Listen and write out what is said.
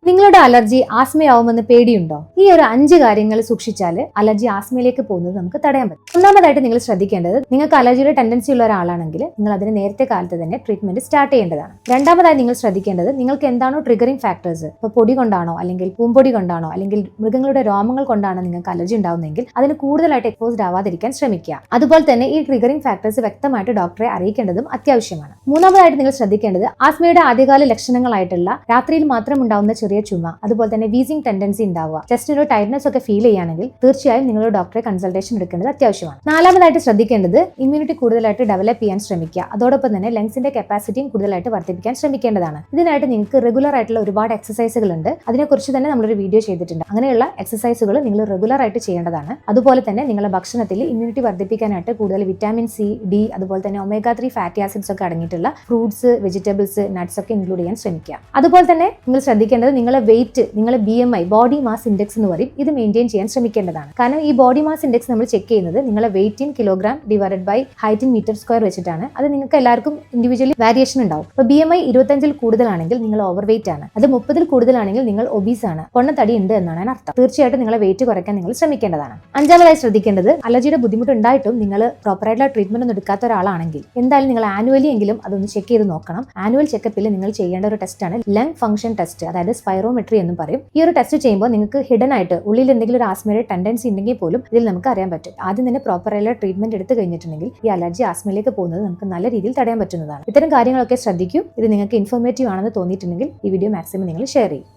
നിങ്ങളുടെ അലർജി ആസ്മയാവുമെന്ന് പേടിയുണ്ടോ? ഈ ഒരു 5 കാര്യങ്ങൾ സൂക്ഷിച്ചാൽ അലർജി ആസ്മയിലേക്ക് പോകുന്നത് നമുക്ക് തടയാൻ പറ്റും. ഒന്നാമതായിട്ട് നിങ്ങൾ ശ്രദ്ധിക്കേണ്ടത്, നിങ്ങൾക്ക് അലർജിയുടെ ടെൻഡൻസി ഉള്ള ഒരാളാണെങ്കിൽ നിങ്ങൾ അതിന് നേരത്തെ കാലത്ത് തന്നെ ട്രീറ്റ്മെന്റ് സ്റ്റാർട്ട് ചെയ്യേണ്ടതാണ്. രണ്ടാമതായി നിങ്ങൾ ശ്രദ്ധിക്കേണ്ടത്, നിങ്ങൾക്ക് എന്താണോ ട്രിഗറിംഗ് ഫാക്ടേഴ്സ്, ഇപ്പോൾ പൊടി കൊണ്ടാണോ അല്ലെങ്കിൽ പൂമ്പൊടി കൊണ്ടാണോ അല്ലെങ്കിൽ മൃഗങ്ങളുടെ രോമങ്ങൾ കൊണ്ടാണോ നിങ്ങൾക്ക് അലർജി ഉണ്ടാവുന്നതെങ്കിൽ അതിന് കൂടുതലായിട്ട് എക്സ്പോസ്ഡ് ആവാതിരിക്കാൻ ശ്രമിക്കുക. അതുപോലെ തന്നെ ഈ ട്രിഗറിംഗ് ഫാക്ടേഴ്സ് വ്യക്തമായിട്ട് ഡോക്ടറെ അറിയിക്കേണ്ടതും അത്യാവശ്യമാണ്. മൂന്നാമതായിട്ട് നിങ്ങൾ ശ്രദ്ധിക്കേണ്ടത്, ആസ്മയുടെ ആദ്യകാല ലക്ഷണങ്ങളായിട്ടുള്ള രാത്രിയിൽ മാത്രം ഉണ്ടാവുന്ന ചെറിയ ചുമ, അതുപോലെ തന്നെ വീസിംഗ് ടെൻഡൻസി ഉണ്ടാവുക, ചെസ്റ്റിനൊരു ടൈറ്റ്നസ് ഒക്കെ ഫീൽ ചെയ്യുകയാണെങ്കിൽ തീർച്ചയായും നിങ്ങളുടെ ഡോക്ടറെ കൺസൾട്ടേഷൻ എടുക്കേണ്ടത് അത്യാവശ്യമാണ്. നാലാമതായിട്ട് ശ്രദ്ധിക്കേണ്ടത്, ഇമ്മ്യൂണിറ്റി കൂടുതലായിട്ട് ഡെവലപ്പ് ചെയ്യാൻ ശ്രമിക്കുക. അതോടൊപ്പം തന്നെ ലങ്സിന്റെ കപ്പാസിറ്റിയും കൂടുതലായിട്ട് വർദ്ധിപ്പിക്കാൻ ശ്രമിക്കേണ്ടതാണ്. ഇതിനായിട്ട് നിങ്ങൾക്ക് റെഗുലർ ആയിട്ടുള്ള ഒരുപാട് എക്സസൈസുകൾ ഉണ്ട്. അതിനെക്കുറിച്ച് തന്നെ നമ്മളൊരു വീഡിയോ ചെയ്തിട്ടുണ്ട്. അങ്ങനെയുള്ള എക്സസൈസുകൾ നിങ്ങൾ റെഗുലർ ആയിട്ട് ചെയ്യേണ്ടതാണ്. അതുപോലെ തന്നെ നിങ്ങളുടെ ഭക്ഷണത്തിൽ ഇമ്മ്യൂണിറ്റി വർദ്ധിപ്പിക്കാനായിട്ട് കൂടുതൽ വിറ്റാമിൻ സി, ഡി, അതുപോലെ തന്നെ ഒമേഗ 3 ഫാറ്റി ആസിഡ്സ് ഒക്കെ അടങ്ങിയിട്ടുള്ള ഫ്രൂട്ട്സ്, വെജിറ്റബിൾസ്, നട്ട്സ് ഒക്കെ ഇൻക്ലൂഡ് ചെയ്യാൻ ശ്രമിക്കുക. അതുപോലെ തന്നെ നിങ്ങൾ ശ്രദ്ധിക്കേണ്ടത്, നിങ്ങളുടെ വെയിറ്റ്, നിങ്ങളുടെ BMI, ബോഡി മാസ് ഇൻഡെക്സ് എന്ന് പറയും, ഇത് മെയിൻറ്റെയിൻ ചെയ്യാൻ ശ്രമിക്കേണ്ടതാണ്. കാരണം ഈ ബോഡി മാസ് ഇൻഡെക്സ് നമ്മൾ ചെക്ക് ചെയ്യുന്നത് നിങ്ങളുടെ weight in kilogram divided by height in meter square വെച്ചിട്ടാണ്. അത് നിങ്ങൾക്ക് എല്ലാവർക്കും ഇൻഡിവിജ്വലി വേരിയേഷൻ ഉണ്ടാവും. ഇപ്പോൾ BMI 25 കൂടുതലാണെങ്കിൽ നിങ്ങൾ ഓവർ വെയിറ്റ് ആണ്, അത് 30 കൂടുതലാണെങ്കിൽ നിങ്ങൾ ഒബീസ് ആണ്, പൊണ്ണത്തടി ഉണ്ട് എന്നാണ് അർത്ഥം. തീർച്ചയായിട്ടും നിങ്ങളെ വെയിറ്റ് കുറയ്ക്കാൻ നിങ്ങൾ ശ്രമിക്കേണ്ടതാണ്. അഞ്ചാമതായി ശ്രദ്ധിക്കേണ്ടത്, അലർജിയുടെ ബുദ്ധിമുട്ട് ഉണ്ടായിട്ടും നിങ്ങൾ പ്രോപ്പറായിട്ടുള്ള ട്രീറ്റ്മെന്റ് ഒന്നും എടുക്കാത്ത ഒരാളാണെങ്കിൽ എന്തായാലും നിങ്ങൾ ആനുവലി എങ്കിലും അതൊന്ന് ചെക്ക് ചെയ്ത് നോക്കണം. ആനുവൽ ചെക്കപ്പിൽ നിങ്ങൾ ചെയ്യേണ്ട ഒരു ടെസ്റ്റാണ് ലങ് ഫംഗ്ഷൻ ടെസ്റ്റ്, അതായത് സ്പൈറോമെട്രി എന്നും പറയും. ഈ ഒരു ടെസ്റ്റ് ചെയ്യുമ്പോൾ നിങ്ങൾക്ക് ഹിഡൻ ആയിട്ട് ഉള്ളിൽ എന്തെങ്കിലും ഒരു ആസ്മയുടെ ടെൻഡൻസി ഉണ്ടെങ്കിൽ പോലും ഇതിൽ നമുക്ക് അറിയാൻ പറ്റും. ആദ്യം തന്നെ പ്രോപ്പറായുള്ള ട്രീറ്റ്മെന്റ് എടുത്തു കഴിഞ്ഞിട്ടുണ്ടെങ്കിൽ ഈ അലർജി ആസ്മയിലേക്ക് പോകുന്നത് നമുക്ക് നല്ല രീതിയിൽ തടയാൻ പറ്റുന്നതാണ്. ഇത്തരം കാര്യങ്ങളൊക്കെ ശ്രദ്ധിക്കൂ. ഇത് നിങ്ങൾക്ക് ഇൻഫോർമേറ്റീവ് ആണെന്ന് തോന്നിയിട്ടുണ്ടെങ്കിൽ ഈ വീഡിയോ മാക്സിമം നിങ്ങൾ ഷെയർ ചെയ്യും.